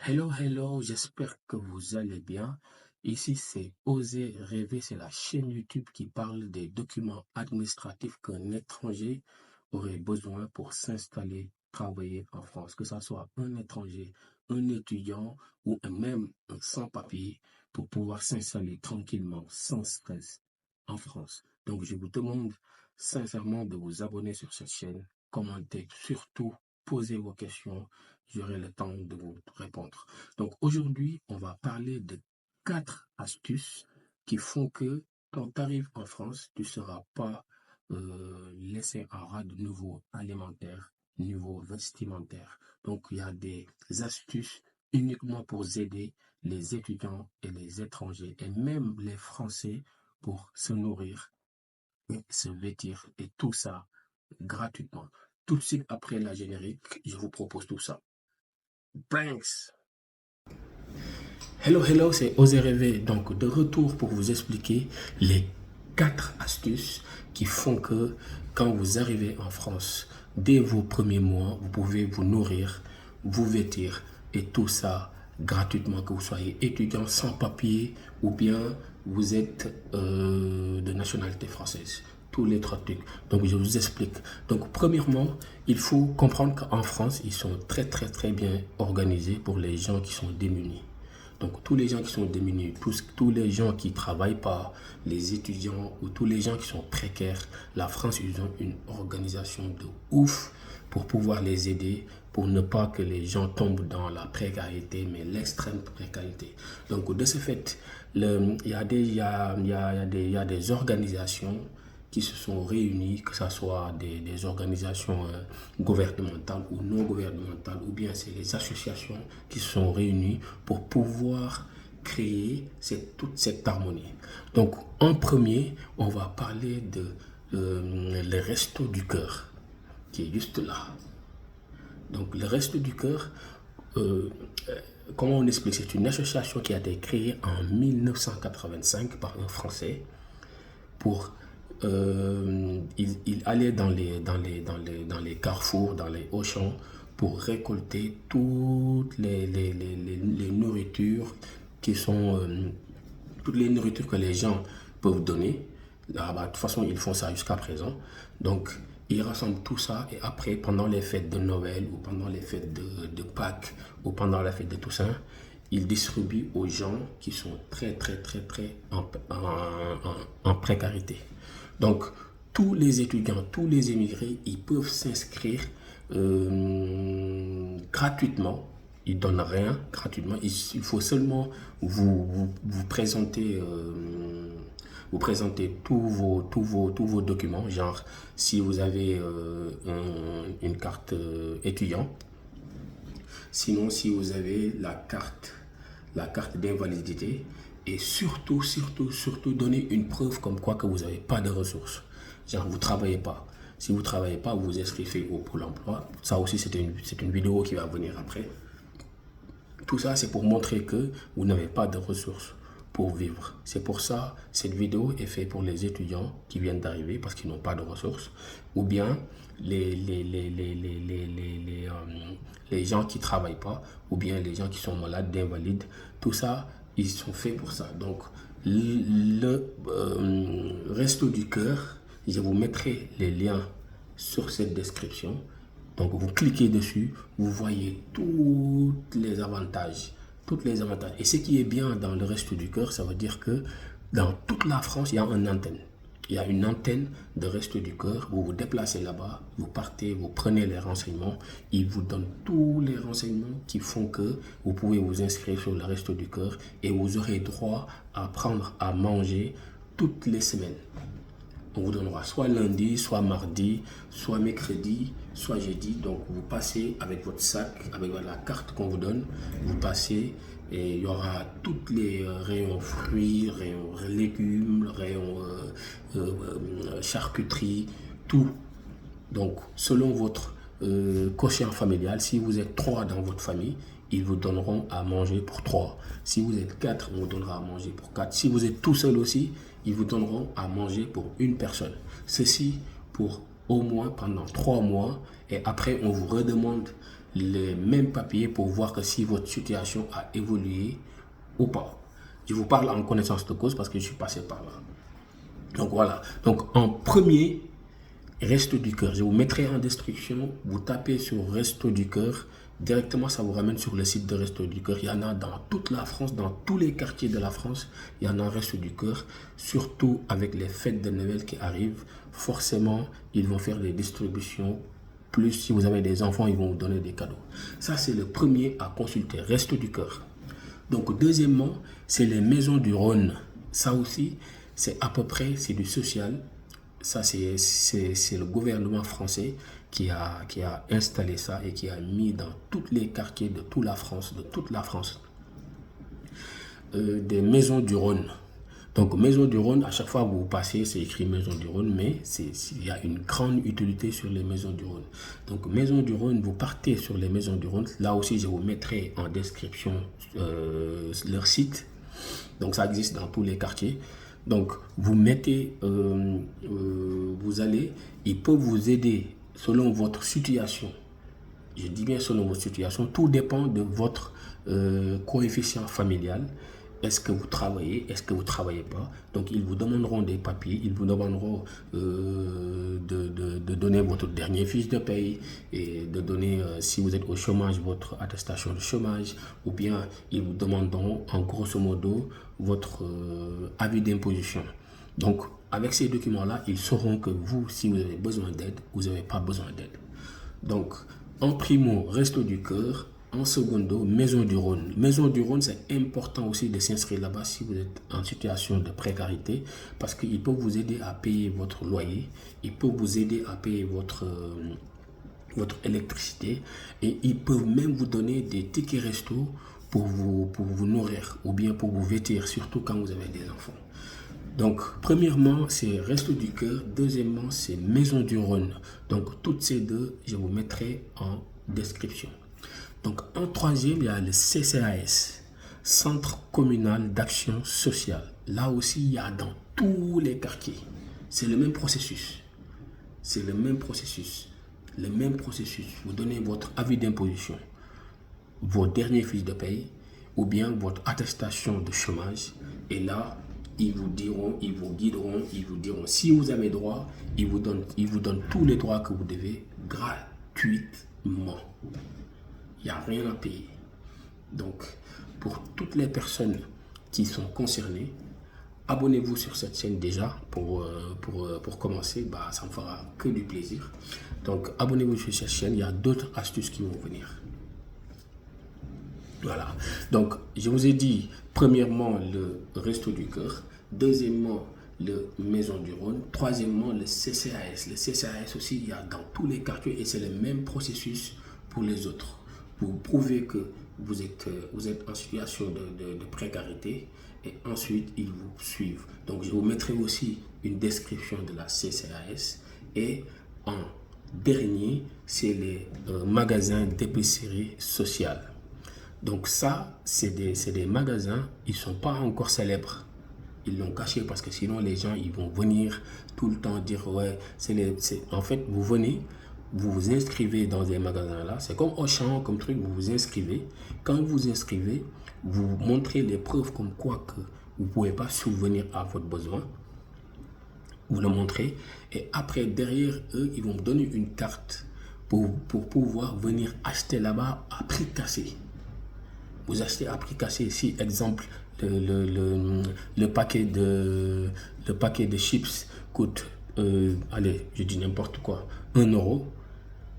Hello, hello, j'espère que vous allez bien. Ici, c'est Oser rêver, c'est la chaîne YouTube qui parle des documents administratifs qu'un étranger aurait besoin pour s'installer, travailler en France, que ce soit un étranger, un étudiant ou même un sans-papier pour pouvoir s'installer tranquillement, sans stress, en France. Donc, je vous demande sincèrement de vous abonner sur cette chaîne, commentez, surtout posez vos questions. J'aurai le temps de vous répondre. Donc aujourd'hui, on va parler de 4 astuces qui font que quand tu arrives en France, tu ne seras pas laissé en rade de niveau alimentaire, niveau vestimentaire. Donc il y a des astuces uniquement pour aider les étudiants et les étrangers et même les Français pour se nourrir et se vêtir et tout ça gratuitement. Tout de suite après la générique, je vous propose tout ça. Thanks. Hello, hello, c'est Oser rêver. Donc, de retour pour vous expliquer les 4 astuces qui font que quand vous arrivez en France, dès vos premiers mois, vous pouvez vous nourrir, vous vêtir et tout ça gratuitement, que vous soyez étudiant sans papier ou bien vous êtes de nationalité française. Tous les 3 trucs. Donc, je vous explique. Donc, premièrement, il faut comprendre qu'en France, ils sont très, très, très bien organisés pour les gens qui sont démunis. Donc, tous les gens qui sont démunis, tous les gens qui ne travaillent pas, les étudiants ou tous les gens qui sont précaires, la France, ils ont une organisation de ouf pour pouvoir les aider, pour ne pas que les gens tombent dans la précarité, mais l'extrême précarité. Donc, de ce fait, il y a des organisations qui se sont réunis, que ce soit des organisations gouvernementales ou non gouvernementales, ou bien c'est les associations qui se sont réunies pour pouvoir créer toute cette harmonie. Donc, en premier, on va parler de les Restos du Cœur, qui est juste là. Donc, le Resto du Cœur, comment on explique? C'est une association qui a été créée en 1985 par un Français pour il allait dans les carrefours, dans les Auchan pour récolter toutes les nourritures qui sont toutes les nourritures que les gens peuvent donner. Là, de toute façon, ils font ça jusqu'à présent. Donc, ils rassemblent tout ça et après, pendant les fêtes de Noël ou pendant les fêtes de Pâques ou pendant la fête de Toussaint, ils distribuent aux gens qui sont très, très, très, très en précarité. Donc, tous les étudiants, tous les émigrés, ils peuvent s'inscrire gratuitement. Ils ne donnent rien gratuitement. Il faut seulement vous présenter, tous vos documents. Genre, si vous avez une carte étudiant, sinon si vous avez la carte d'invalidité, et surtout, donner une preuve comme quoi que vous n'avez pas de ressources. Genre, vous ne travaillez pas. Si vous ne travaillez pas, vous vous inscrivez au Pôle emploi. Ça aussi, c'est une vidéo qui va venir après. Tout ça, c'est pour montrer que vous n'avez pas de ressources pour vivre. C'est pour ça, cette vidéo est faite pour les étudiants qui viennent d'arriver parce qu'ils n'ont pas de ressources, ou bien les gens qui ne travaillent pas, ou bien les gens qui sont malades, d'invalides. Tout ça, ils sont faits pour ça. Donc, le Resto du Cœur, je vous mettrai les liens sur cette description. Donc, vous cliquez dessus, vous voyez tous les avantages. Et ce qui est bien dans le Resto du Cœur, ça veut dire que dans toute la France, il y a une antenne. Il y a une antenne de Resto du Cœur. Vous vous déplacez là-bas, vous partez, vous prenez les renseignements. Ils vous donnent tous les renseignements qui font que vous pouvez vous inscrire sur le Resto du Cœur et vous aurez droit à prendre à manger toutes les semaines. On vous donnera soit lundi, soit mardi, soit mercredi, soit jeudi. Donc, vous passez avec votre sac, avec la carte qu'on vous donne. Vous passez et il y aura tous les rayons fruits, rayons légumes, rayons charcuterie, tout. Donc, selon votre quotient familial, si vous êtes 3 dans votre famille, ils vous donneront à manger pour 3. Si vous êtes 4, on vous donnera à manger pour 4. Si vous êtes tout seul aussi, ils vous donneront à manger pour une personne. Ceci pour au moins pendant 3 mois. Et après, on vous redemande les mêmes papiers pour voir que si votre situation a évolué ou pas. Je vous parle en connaissance de cause parce que je suis passé par là. Donc voilà. Donc en premier, Resto du Cœur. Je vous mettrai en description. Vous tapez sur Resto du Cœur. Directement, ça vous ramène sur le site de Resto du Cœur. Il y en a dans toute la France, dans tous les quartiers de la France. Il y en a un Resto du Cœur. Surtout avec les fêtes de Noël qui arrivent. Forcément, ils vont faire des distributions. Plus, si vous avez des enfants, ils vont vous donner des cadeaux. Ça, c'est le premier à consulter. Resto du Cœur. Donc, deuxièmement, c'est les Maisons du Rhône. Ça aussi, c'est à peu près, c'est du social. Ça, c'est le gouvernement français qui a installé ça et qui a mis dans tous les quartiers de toute la France, des Maisons du Rhône. Donc, Maison du Rhône, à chaque fois que vous passez, c'est écrit Maison du Rhône, mais il y a une grande utilité sur les Maisons du Rhône. Donc, Maison du Rhône, vous partez sur les Maisons du Rhône. Là aussi, je vous mettrai en description leur site. Donc, ça existe dans tous les quartiers. Donc, vous mettez, vous allez, ils peuvent vous aider selon votre situation. Je dis bien selon votre situation. Tout dépend de votre coefficient familial. Est-ce que vous travaillez? Est-ce que vous ne travaillez pas? Donc, ils vous demanderont des papiers. Ils vous demanderont de donner votre dernier fiche de paye et de donner, si vous êtes au chômage, votre attestation de chômage. Ou bien, ils vous demanderont, en grosso modo, votre avis d'imposition. Donc, avec ces documents-là, ils sauront que vous, si vous avez besoin d'aide, vous n'avez pas besoin d'aide. Donc, en primo, Resto du Cœur. En secondo, Maison du Rhône. Maison du Rhône, c'est important aussi de s'inscrire là-bas si vous êtes en situation de précarité parce qu'ils peuvent vous aider à payer votre loyer, ils peuvent vous aider à payer votre électricité et ils peuvent même vous donner des tickets resto pour vous nourrir ou bien pour vous vêtir, surtout quand vous avez des enfants. Donc, premièrement, c'est Resto du Cœur. Deuxièmement, c'est Maison du Rhône. Donc, toutes ces deux, je vous mettrai en description. Donc, en troisième, il y a le CCAS, Centre communal d'action sociale. Là aussi, il y a dans tous les quartiers. C'est le même processus. C'est le même processus. Le même processus. Vous donnez votre avis d'imposition, vos derniers fiches de paye, ou bien votre attestation de chômage. Et là, ils vous diront, ils vous guideront, ils vous diront si vous avez droit, ils vous donnent tous les droits que vous devez gratuitement. Il n'y a rien à payer. Donc, pour toutes les personnes qui sont concernées, abonnez-vous sur cette chaîne déjà pour commencer. Ça me fera que du plaisir. Donc, abonnez-vous sur cette chaîne. Il y a d'autres astuces qui vont venir. Voilà. Donc, je vous ai dit, premièrement, le Resto du Cœur. Deuxièmement, le Maison du Rhône. Troisièmement, le CCAS. Le CCAS aussi, il y a dans tous les quartiers et c'est le même processus pour les autres. Vous prouvez que vous êtes en situation de précarité et ensuite ils vous suivent. Donc je vous mettrai aussi une description de la CCAS et en dernier c'est les magasins d'épicerie sociale. Donc ça c'est des magasins, ils ne sont pas encore célèbres. Ils l'ont caché parce que sinon les gens ils vont venir tout le temps dire ouais en fait vous venez. Vous vous inscrivez dans des magasins là, c'est comme Auchan, comme truc, vous vous inscrivez. Quand vous vous inscrivez, vous montrez les preuves comme quoi que vous ne pouvez pas subvenir à votre besoin. Vous le montrez et après, derrière eux, ils vont vous donner une carte pour pouvoir venir acheter là-bas à prix cassé. Vous achetez à prix cassé. Si, exemple, le paquet de chips coûte, allez, je dis n'importe quoi, 1 euro.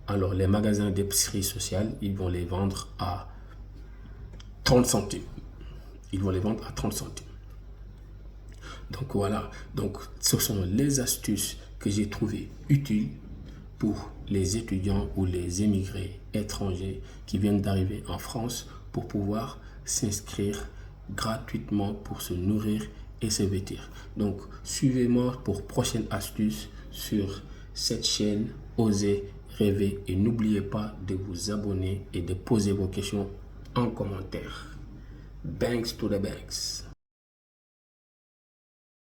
Alors, les magasins d'épicerie sociale, ils vont les vendre à 30 centimes. Ils vont les vendre à 30 centimes. Donc, voilà. Donc, ce sont les astuces que j'ai trouvées utiles pour les étudiants ou les émigrés étrangers qui viennent d'arriver en France pour pouvoir s'inscrire gratuitement pour se nourrir et se vêtir. Donc, suivez-moi pour prochaines astuces sur cette chaîne Osez Rêver et n'oubliez pas de vous abonner et de poser vos questions en commentaire. Banks to the banks.